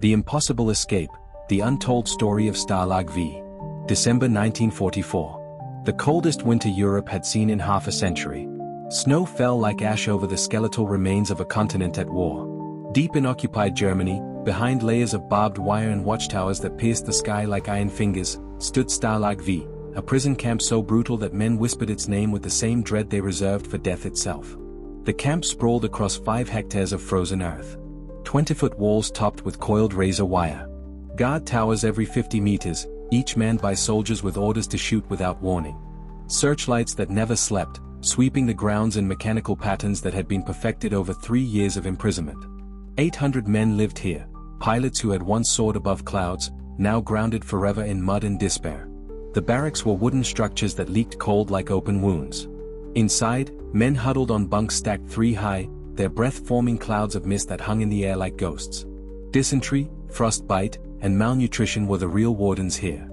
The Impossible Escape, The Untold Story of Stalag V. December 1944. The coldest winter Europe had seen in half a century. Snow fell like ash over the skeletal remains of a continent at war. Deep in occupied Germany, behind layers of barbed wire and watchtowers that pierced the sky like iron fingers, stood Stalag V, a prison camp so brutal that men whispered its name with the same dread they reserved for death itself. The camp sprawled across 5 hectares of frozen earth. 20-foot walls topped with coiled razor wire. Guard towers every 50 meters, each manned by soldiers with orders to shoot without warning. Searchlights that never slept, sweeping the grounds in mechanical patterns that had been perfected over 3 years of imprisonment. 800 men lived here, pilots who had once soared above clouds, now grounded forever in mud and despair. The barracks were wooden structures that leaked cold like open wounds. Inside, men huddled on bunks stacked 3 high, their breath forming clouds of mist that hung in the air like ghosts. Dysentery, frostbite, and malnutrition were the real wardens here.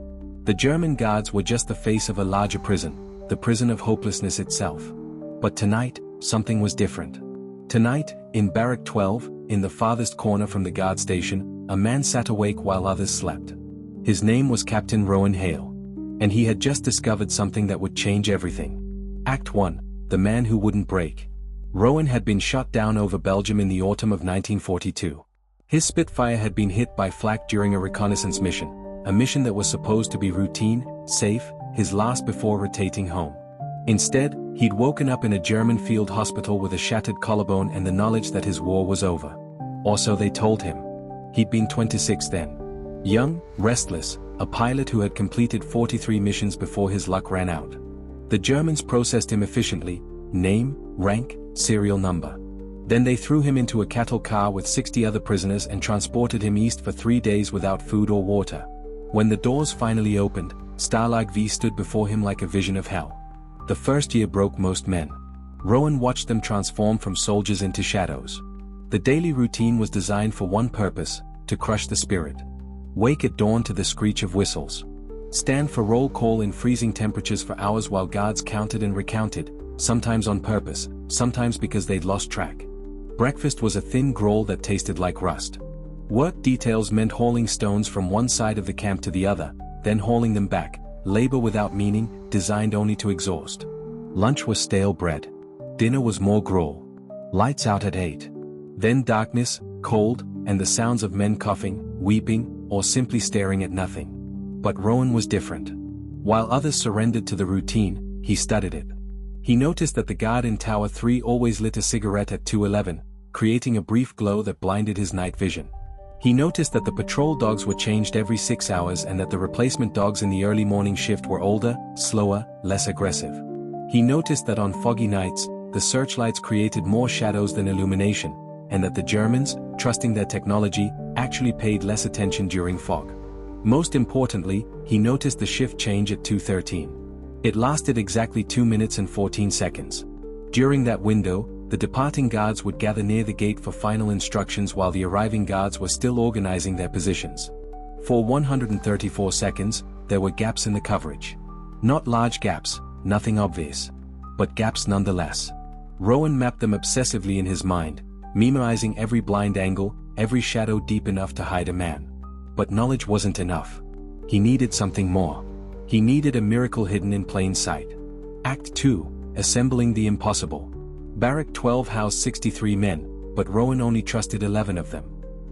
The German guards were just the face of a larger prison, the prison of hopelessness itself. But tonight, something was different. Tonight, in Barrack 12, in the farthest corner from the guard station, a man sat awake while others slept. His name was Captain Rowan Hale. And he had just discovered something that would change everything. Act 1, The Man Who Wouldn't Break. Rowan had been shot down over Belgium in the autumn of 1942. His Spitfire had been hit by flak during a reconnaissance mission, a mission that was supposed to be routine, safe, his last before rotating home. Instead, he'd woken up in a German field hospital with a shattered collarbone and the knowledge that his war was over. Or so they told him. He'd been 26 then. Young, restless, a pilot who had completed 43 missions before his luck ran out. The Germans processed him efficiently, name, rank, serial number. Then they threw him into a cattle car with 60 other prisoners and transported him east for 3 days without food or water. When the doors finally opened, Stalag V stood before him like a vision of hell. The first year broke most men. Rowan watched them transform from soldiers into shadows. The daily routine was designed for one purpose, to crush the spirit. Wake at dawn to the screech of whistles. Stand for roll call in freezing temperatures for hours while guards counted and recounted, sometimes on purpose, sometimes because they'd lost track. Breakfast was a thin gruel that tasted like rust. Work details meant hauling stones from one side of the camp to the other, then hauling them back, labor without meaning, designed only to exhaust. Lunch was stale bread. Dinner was more gruel. Lights out at 8. Then darkness, cold, and the sounds of men coughing, weeping, or simply staring at nothing. But Rowan was different. While others surrendered to the routine, he studied it. He noticed that the guard in Tower 3 always lit a cigarette at 2:11, creating a brief glow that blinded his night vision. He noticed that the patrol dogs were changed every 6 hours and that the replacement dogs in the early morning shift were older, slower, less aggressive. He noticed that on foggy nights, the searchlights created more shadows than illumination, and that the Germans, trusting their technology, actually paid less attention during fog. Most importantly, he noticed the shift change at 2:13. It lasted exactly 2 minutes and 14 seconds. During that window, the departing guards would gather near the gate for final instructions while the arriving guards were still organizing their positions. For 134 seconds, there were gaps in the coverage. Not large gaps, nothing obvious. But gaps nonetheless. Rowan mapped them obsessively in his mind, memorizing every blind angle, every shadow deep enough to hide a man. But knowledge wasn't enough. He needed something more. He needed a miracle hidden in plain sight. Act 2, Assembling the Impossible. Barrack 12 housed 63 men, but Rowan only trusted 11 of them.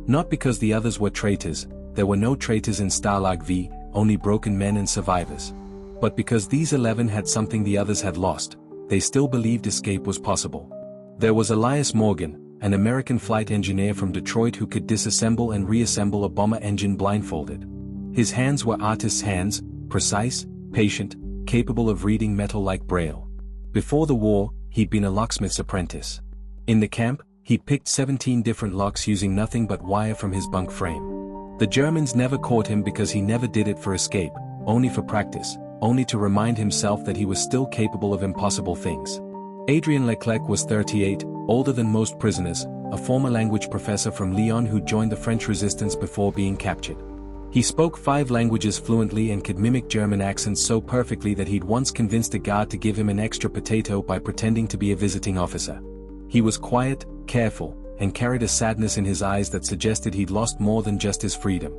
Not because the others were traitors, there were no traitors in Stalag V, only broken men and survivors. But because these 11 had something the others had lost, they still believed escape was possible. There was Elias Morgan, an American flight engineer from Detroit who could disassemble and reassemble a bomber engine blindfolded. His hands were artist's hands, precise, patient, capable of reading metal like Braille. Before the war, he'd been a locksmith's apprentice. In the camp, he'd picked 17 different locks using nothing but wire from his bunk frame. The Germans never caught him because he never did it for escape, only for practice, only to remind himself that he was still capable of impossible things. Adrien Leclerc was 38, older than most prisoners, a former language professor from Lyon who joined the French resistance before being captured. He spoke 5 languages fluently and could mimic German accents so perfectly that he'd once convinced a guard to give him an extra potato by pretending to be a visiting officer. He was quiet, careful, and carried a sadness in his eyes that suggested he'd lost more than just his freedom.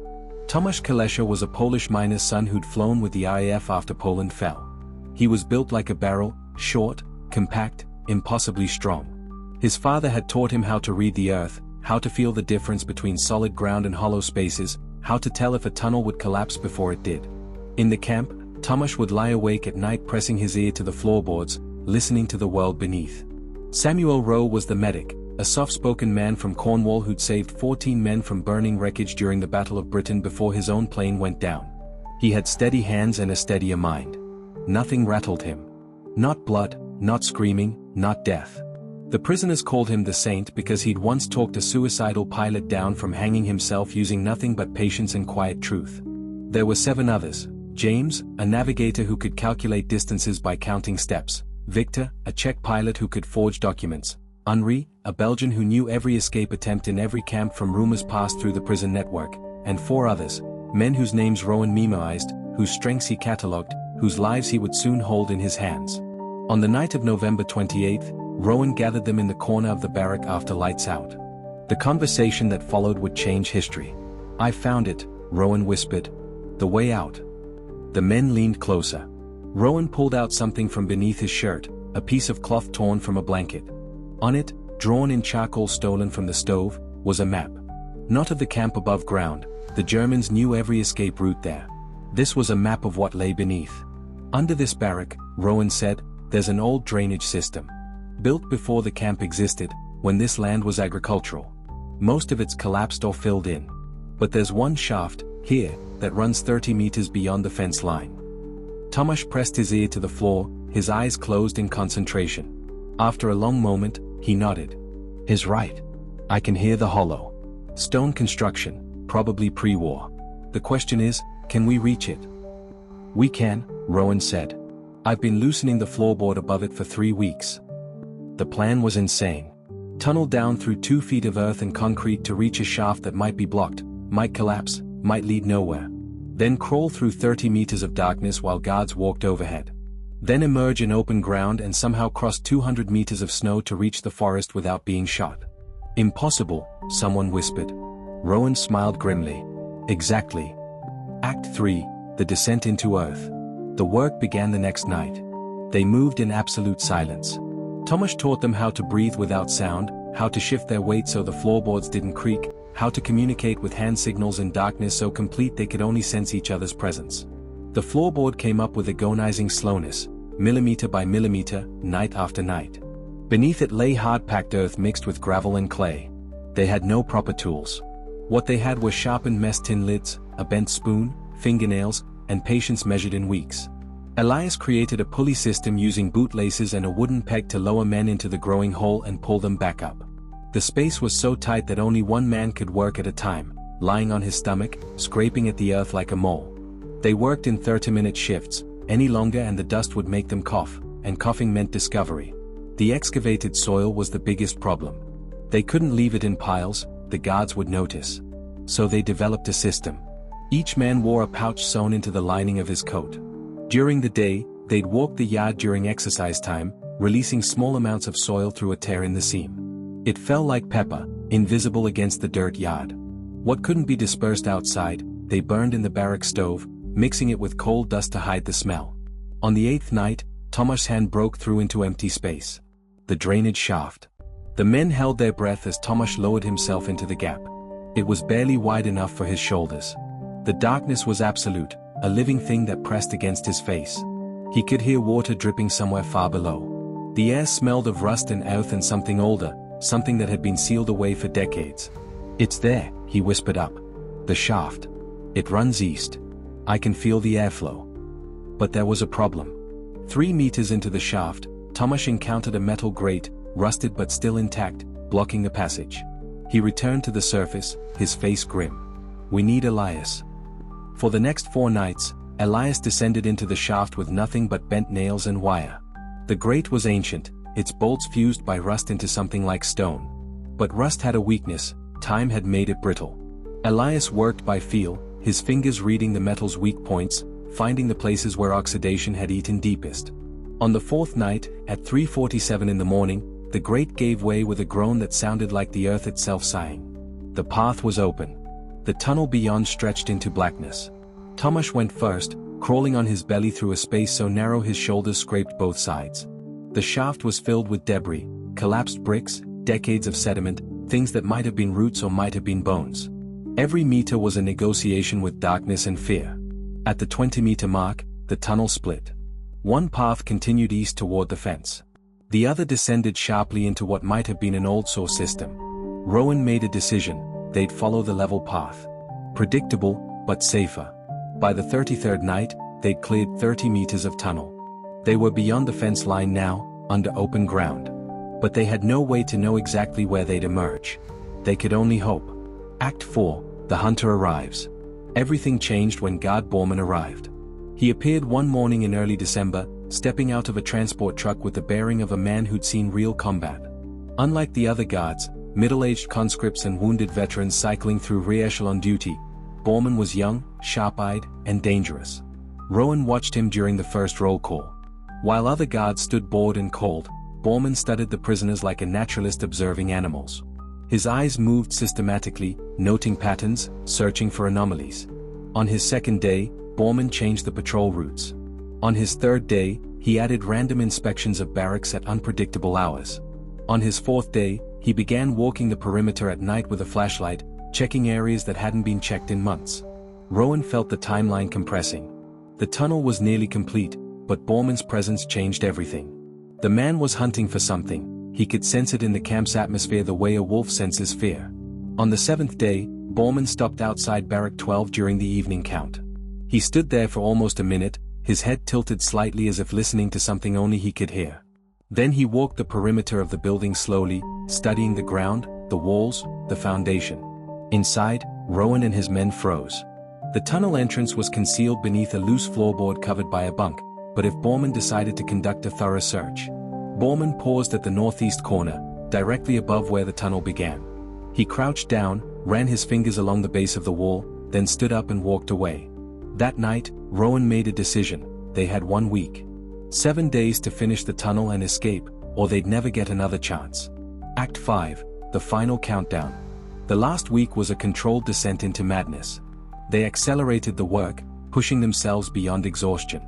Tomasz Kalesza was a Polish miner's son who'd flown with the RAF after Poland fell. He was built like a barrel, short, compact, impossibly strong. His father had taught him how to read the earth, how to feel the difference between solid ground and hollow spaces, how to tell if a tunnel would collapse before it did. In the camp, Tomasz would lie awake at night pressing his ear to the floorboards, listening to the world beneath. Samuel Rowe was the medic, a soft-spoken man from Cornwall who'd saved 14 men from burning wreckage during the Battle of Britain before his own plane went down. He had steady hands and a steadier mind. Nothing rattled him. Not blood, not screaming, not death. The prisoners called him the Saint because he'd once talked a suicidal pilot down from hanging himself using nothing but patience and quiet truth. There were 7 others: James, a navigator who could calculate distances by counting steps; Victor, a Czech pilot who could forge documents; Henri, a Belgian who knew every escape attempt in every camp from rumors passed through the prison network; and 4 others, men whose names Rowan memorized, whose strengths he catalogued, whose lives he would soon hold in his hands. On the night of November 28th, Rowan gathered them in the corner of the barrack after lights out. The conversation that followed would change history. "I found it," Rowan whispered. "The way out." The men leaned closer. Rowan pulled out something from beneath his shirt, a piece of cloth torn from a blanket. On it, drawn in charcoal stolen from the stove, was a map. Not of the camp above ground, the Germans knew every escape route there. This was a map of what lay beneath. "Under this barrack," Rowan said, "there's an old drainage system. Built before the camp existed, when this land was agricultural. Most of it's collapsed or filled in. But there's one shaft, here, that runs 30 meters beyond the fence line." Tomasz pressed his ear to the floor, his eyes closed in concentration. After a long moment, he nodded. "He's right. I can hear the hollow. Stone construction, probably pre-war. The question is, can we reach it?" "We can," Rowan said. "I've been loosening the floorboard above it for 3 weeks." The plan was insane. Tunnel down through 2 feet of earth and concrete to reach a shaft that might be blocked, might collapse, might lead nowhere. Then crawl through 30 meters of darkness while guards walked overhead. Then emerge in open ground and somehow cross 200 meters of snow to reach the forest without being shot. "Impossible," someone whispered. Rowan smiled grimly. "Exactly." Act 3, the descent into earth. The work began the next night. They moved in absolute silence. Tomasz taught them how to breathe without sound, how to shift their weight so the floorboards didn't creak, how to communicate with hand signals in darkness so complete they could only sense each other's presence. The floorboard came up with agonizing slowness, millimeter by millimeter, night after night. Beneath it lay hard-packed earth mixed with gravel and clay. They had no proper tools. What they had were sharpened mess tin lids, a bent spoon, fingernails, and patience measured in weeks. Elias created a pulley system using bootlaces and a wooden peg to lower men into the growing hole and pull them back up. The space was so tight that only one man could work at a time, lying on his stomach, scraping at the earth like a mole. They worked in 30-minute shifts, any longer and the dust would make them cough, and coughing meant discovery. The excavated soil was the biggest problem. They couldn't leave it in piles, the guards would notice. So they developed a system. Each man wore a pouch sewn into the lining of his coat. During the day, they'd walk the yard during exercise time, releasing small amounts of soil through a tear in the seam. It fell like pepper, invisible against the dirt yard. What couldn't be dispersed outside, they burned in the barrack stove, mixing it with coal dust to hide the smell. On the 8th night, Tomasz's hand broke through into empty space. The drainage shaft. The men held their breath as Tomasz lowered himself into the gap. It was barely wide enough for his shoulders. The darkness was absolute, a living thing that pressed against his face. He could hear water dripping somewhere far below. The air smelled of rust and earth and something older, something that had been sealed away for decades. "It's there," he whispered up. "The shaft. It runs east. I can feel the airflow." But there was a problem. 3 meters into the shaft, Tomasz encountered a metal grate, rusted but still intact, blocking the passage. He returned to the surface, his face grim. "We need Elias." For the next 4 nights, Elias descended into the shaft with nothing but bent nails and wire. The grate was ancient, its bolts fused by rust into something like stone. But rust had a weakness, time had made it brittle. Elias worked by feel, his fingers reading the metal's weak points, finding the places where oxidation had eaten deepest. On the 4th night, at 3:47 in the morning, The grate gave way with a groan that sounded like the earth itself sighing. The path was open. The tunnel beyond stretched into blackness. Tomasz went first, crawling on his belly through a space so narrow his shoulders scraped both sides. The shaft was filled with debris, collapsed bricks, decades of sediment, things that might have been roots or might have been bones. Every meter was a negotiation with darkness and fear. At the 20-meter mark, the tunnel split. One path continued east toward the fence. The other descended sharply into what might have been an old sewer system. Rowan made a decision: they'd follow the level path. Predictable, but safer. By the 33rd night, they'd cleared 30 meters of tunnel. They were beyond the fence line now, under open ground. But they had no way to know exactly where they'd emerge. They could only hope. Act 4, The Hunter arrives. Everything changed when guard Bormann arrived. He appeared one morning in early December, stepping out of a transport truck with the bearing of a man who'd seen real combat. Unlike the other guards, middle-aged conscripts and wounded veterans cycling through re-echelon duty, Bormann was young, sharp-eyed, and dangerous. Rowan watched him during the first roll call. While other guards stood bored and cold, Bormann studied the prisoners like a naturalist observing animals. His eyes moved systematically, noting patterns, searching for anomalies. On his second day, Bormann changed the patrol routes. On his third day, he added random inspections of barracks at unpredictable hours. On his fourth day, he began walking the perimeter at night with a flashlight, checking areas that hadn't been checked in months. Rowan felt the timeline compressing. The tunnel was nearly complete, but Bormann's presence changed everything. The man was hunting for something. He could sense it in the camp's atmosphere the way a wolf senses fear. On the seventh day, Bormann stopped outside Barrack 12 during the evening count. He stood there for almost a minute, his head tilted slightly as if listening to something only he could hear. Then he walked the perimeter of the building slowly, studying the ground, the walls, the foundation. Inside, Rowan and his men froze. The tunnel entrance was concealed beneath a loose floorboard covered by a bunk, but if Bormann decided to conduct a thorough search. Bormann paused at the northeast corner, directly above where the tunnel began. He crouched down, ran his fingers along the base of the wall, then stood up and walked away. That night, Rowan made a decision. They had 1 week. 7 days to finish the tunnel and escape, or they'd never get another chance. Act 5, The Final Countdown. The last week was a controlled descent into madness. They accelerated the work, pushing themselves beyond exhaustion.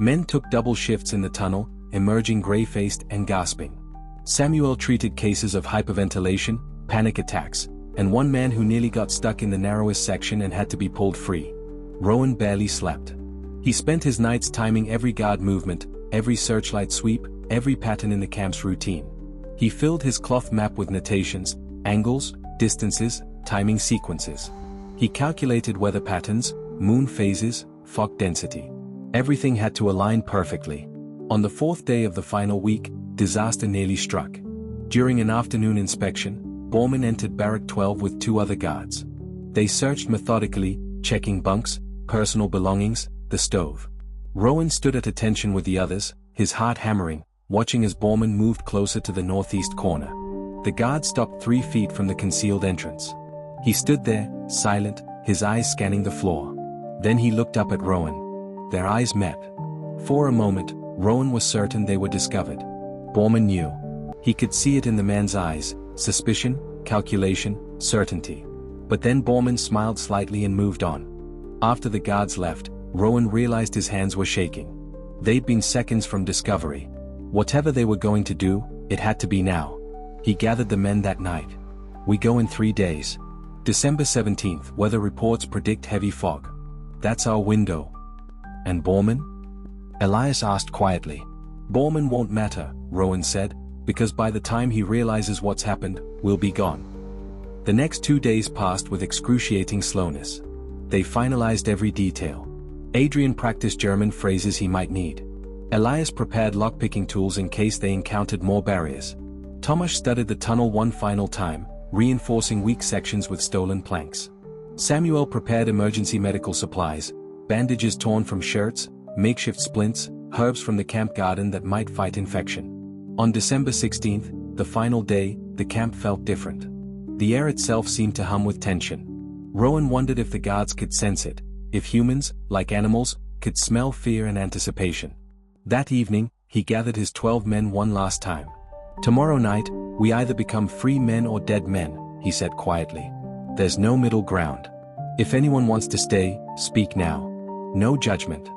Men took double shifts in the tunnel, emerging gray-faced and gasping. Samuel treated cases of hyperventilation, panic attacks, and one man who nearly got stuck in the narrowest section and had to be pulled free. Rowan barely slept. He spent his nights timing every guard movement, every searchlight sweep, every pattern in the camp's routine. He filled his cloth map with notations, angles, distances, timing sequences. He calculated weather patterns, moon phases, fog density. Everything had to align perfectly. On the fourth day of the final week, disaster nearly struck. During an afternoon inspection, Bormann entered Barrack 12 with 2 other guards. They searched methodically, checking bunks, personal belongings, the stove. Rowan stood at attention with the others, his heart hammering, watching as Bormann moved closer to the northeast corner. The guard stopped 3 feet from the concealed entrance. He stood there, silent, his eyes scanning the floor. Then he looked up at Rowan. Their eyes met. For a moment, Rowan was certain they were discovered. Bormann knew. He could see it in the man's eyes, suspicion, calculation, certainty. But then Bormann smiled slightly and moved on. After the guards left, Rowan realized his hands were shaking. They'd been seconds from discovery. Whatever they were going to do, it had to be now. He gathered the men that night. We go in 3 days. December 17th, weather reports predict heavy fog. That's our window. And Bormann? Elias asked quietly. Bormann won't matter, Rowan said, because by the time he realizes what's happened, we'll be gone. The next 2 days passed with excruciating slowness. They finalized every detail. Adrian practiced German phrases he might need. Elias prepared lockpicking tools in case they encountered more barriers. Tomasz studied the tunnel one final time, reinforcing weak sections with stolen planks. Samuel prepared emergency medical supplies, bandages torn from shirts, makeshift splints, herbs from the camp garden that might fight infection. On December 16th, the final day, the camp felt different. The air itself seemed to hum with tension. Rowan wondered if the guards could sense it, if humans, like animals, could smell fear and anticipation. That evening, he gathered his 12 men one last time. Tomorrow night, we either become free men or dead men, he said quietly. There's no middle ground. If anyone wants to stay, speak now. No judgment.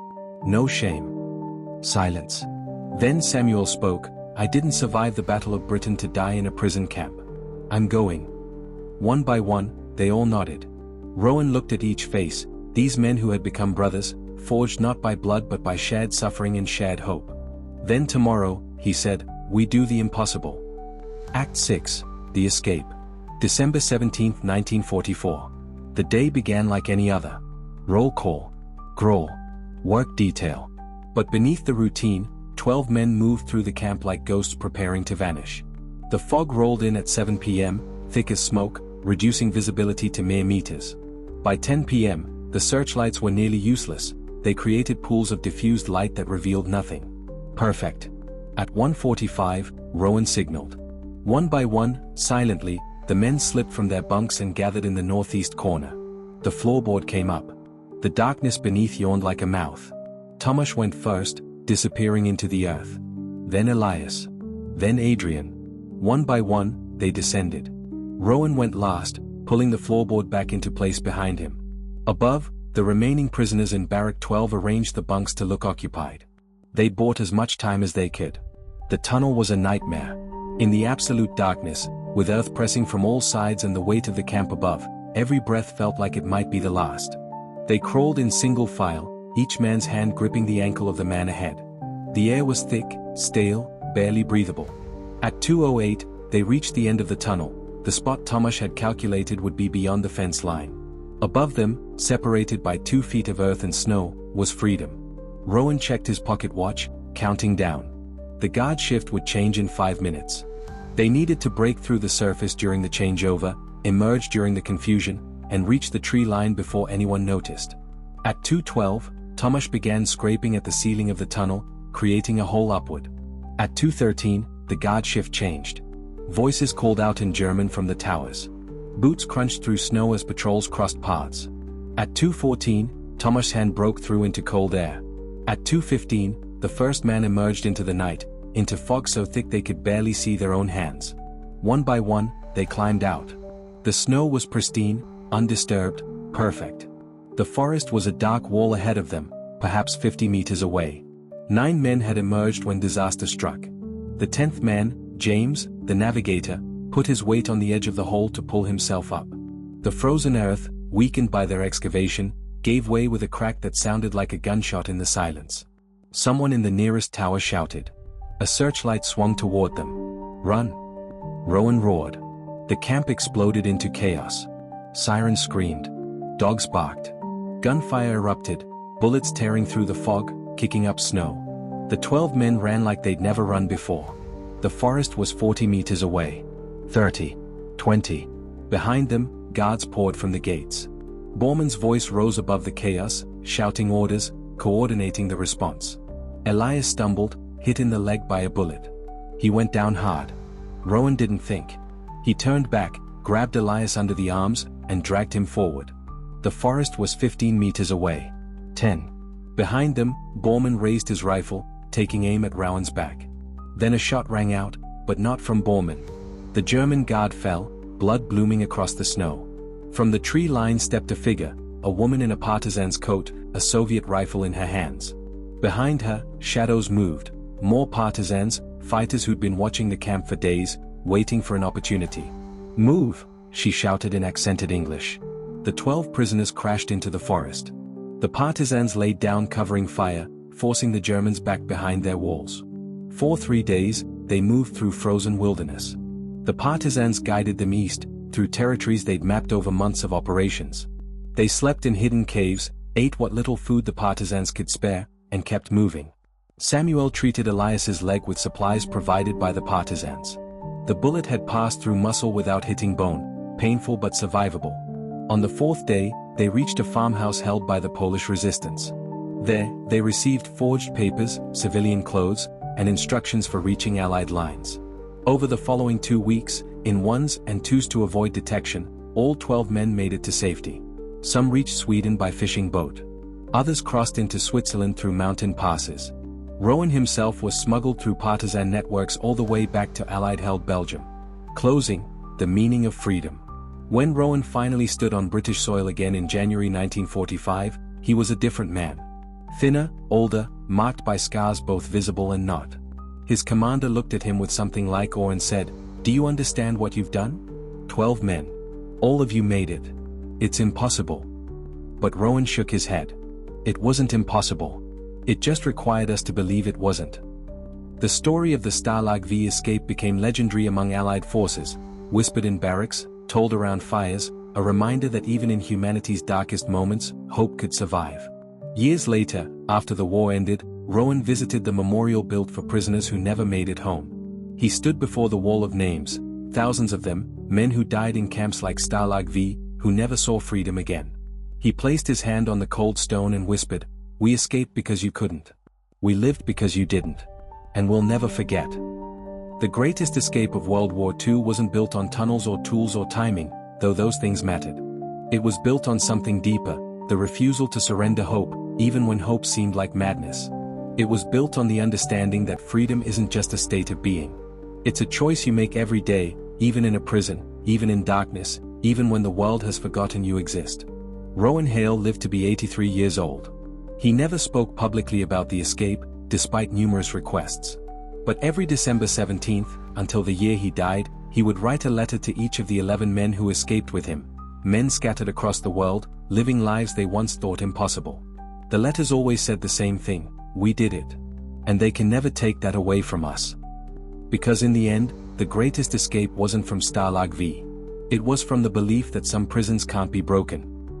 No shame. Silence. Then Samuel spoke. I didn't survive the Battle of Britain to die in a prison camp. I'm going. One by one, they all nodded. Rowan looked at each face, these men who had become brothers, forged not by blood but by shared suffering and shared hope. Then tomorrow, he said, we do the impossible. Act 6, The Escape. December 17, 1944. The day began like any other. Roll call. Growl. Work detail. But beneath the routine, 12 men moved through the camp like ghosts preparing to vanish. The fog rolled in at 7 p.m., thick as smoke, reducing visibility to mere meters. By 10 p.m., the searchlights were nearly useless. They created pools of diffused light that revealed nothing. Perfect. At 1:45, Rowan signaled. One by one, silently, the men slipped from their bunks and gathered in the northeast corner. The floorboard came up. The darkness beneath yawned like a mouth. Tomasz went first, disappearing into the earth. Then Elias. Then Adrian. One by one, they descended. Rowan went last, pulling the floorboard back into place behind him. Above, the remaining prisoners in Barrack 12 arranged the bunks to look occupied. They bought as much time as they could. The tunnel was a nightmare. In the absolute darkness, with earth pressing from all sides and the weight of the camp above, every breath felt like it might be the last. They crawled in single file, each man's hand gripping the ankle of the man ahead. The air was thick, stale, barely breathable. At 2:08, they reached the end of the tunnel, the spot Tomasz had calculated would be beyond the fence line. Above them, separated by 2 feet of earth and snow, was freedom. Rowan checked his pocket watch, counting down. The guard shift would change in 5 minutes. They needed to break through the surface during the changeover, emerge during the confusion, and reach the tree line before anyone noticed. At 2:12, Tomasz began scraping at the ceiling of the tunnel, creating a hole upward. At 2:13, the guard shift changed. Voices called out in German from the towers. Boots crunched through snow as patrols crossed paths. At 2:14, Tomasz's hand broke through into cold air. At 2:15, the first man emerged into the night, into fog so thick they could barely see their own hands. One by one, they climbed out. The snow was pristine, undisturbed, perfect. The forest was a dark wall ahead of them, perhaps 50 meters away. 9 men had emerged when disaster struck. The 10th man, James, the navigator, put his weight on the edge of the hole to pull himself up. The frozen earth, weakened by their excavation, gave way with a crack that sounded like a gunshot in the silence. Someone in the nearest tower shouted. A searchlight swung toward them. Run! Rowan roared. The camp exploded into chaos. Sirens screamed. Dogs barked. Gunfire erupted, bullets tearing through the fog, kicking up snow. The 12 men ran like they'd never run before. The forest was 40 meters away. 30. 20. Behind them, guards poured from the gates. Bormann's voice rose above the chaos, shouting orders, coordinating the response. Elias stumbled, hit in the leg by a bullet. He went down hard. Rowan didn't think. He turned back, grabbed Elias under the arms, and dragged him forward. The forest was 15 meters away. 10. Behind them, Bormann raised his rifle, taking aim at Rowan's back. Then a shot rang out, but not from Bormann. The German guard fell, blood blooming across the snow. From the tree line stepped a figure, a woman in a partisan's coat, a Soviet rifle in her hands. Behind her, shadows moved, more partisans, fighters who'd been watching the camp for days, waiting for an opportunity. Move, she shouted in accented English. The 12 prisoners crashed into the forest. The partisans laid down covering fire, forcing the Germans back behind their walls. For 3 days, they moved through frozen wilderness. The partisans guided them east, through territories they'd mapped over months of operations. They slept in hidden caves, ate what little food the partisans could spare, and kept moving. Samuel treated Elias's leg with supplies provided by the partisans. The bullet had passed through muscle without hitting bone, painful but survivable. On the 4th day, they reached a farmhouse held by the Polish resistance. There, they received forged papers, civilian clothes, and instructions for reaching Allied lines. Over the following 2 weeks, in ones and twos to avoid detection, all 12 men made it to safety. Some reached Sweden by fishing boat. Others crossed into Switzerland through mountain passes. Rowan himself was smuggled through partisan networks all the way back to Allied-held Belgium. Closing, the meaning of freedom. When Rowan finally stood on British soil again in January 1945, he was a different man. Thinner, older, marked by scars both visible and not. His commander looked at him with something like awe and said, "Do you understand what you've done? 12 men. All of you made it. It's impossible." But Rowan shook his head. It wasn't impossible. It just required us to believe it wasn't. The story of the Stalag V escape became legendary among Allied forces, whispered in barracks, told around fires, a reminder that even in humanity's darkest moments, hope could survive. Years later, after the war ended, Rowan visited the memorial built for prisoners who never made it home. He stood before the wall of names, thousands of them, men who died in camps like Stalag V, who never saw freedom again. He placed his hand on the cold stone and whispered, "We escaped because you couldn't. We lived because you didn't. And we'll never forget." The greatest escape of World War II wasn't built on tunnels or tools or timing, though those things mattered. It was built on something deeper, the refusal to surrender hope, even when hope seemed like madness. It was built on the understanding that freedom isn't just a state of being. It's a choice you make every day, even in a prison, even in darkness, even when the world has forgotten you exist. Rowan Hale lived to be 83 years old. He never spoke publicly about the escape, despite numerous requests. But every December 17th, until the year he died, he would write a letter to each of the 11 men who escaped with him, men scattered across the world, living lives they once thought impossible. The letters always said the same thing: we did it. And they can never take that away from us. Because in the end, the greatest escape wasn't from Stalag V. It was from the belief that some prisons can't be broken.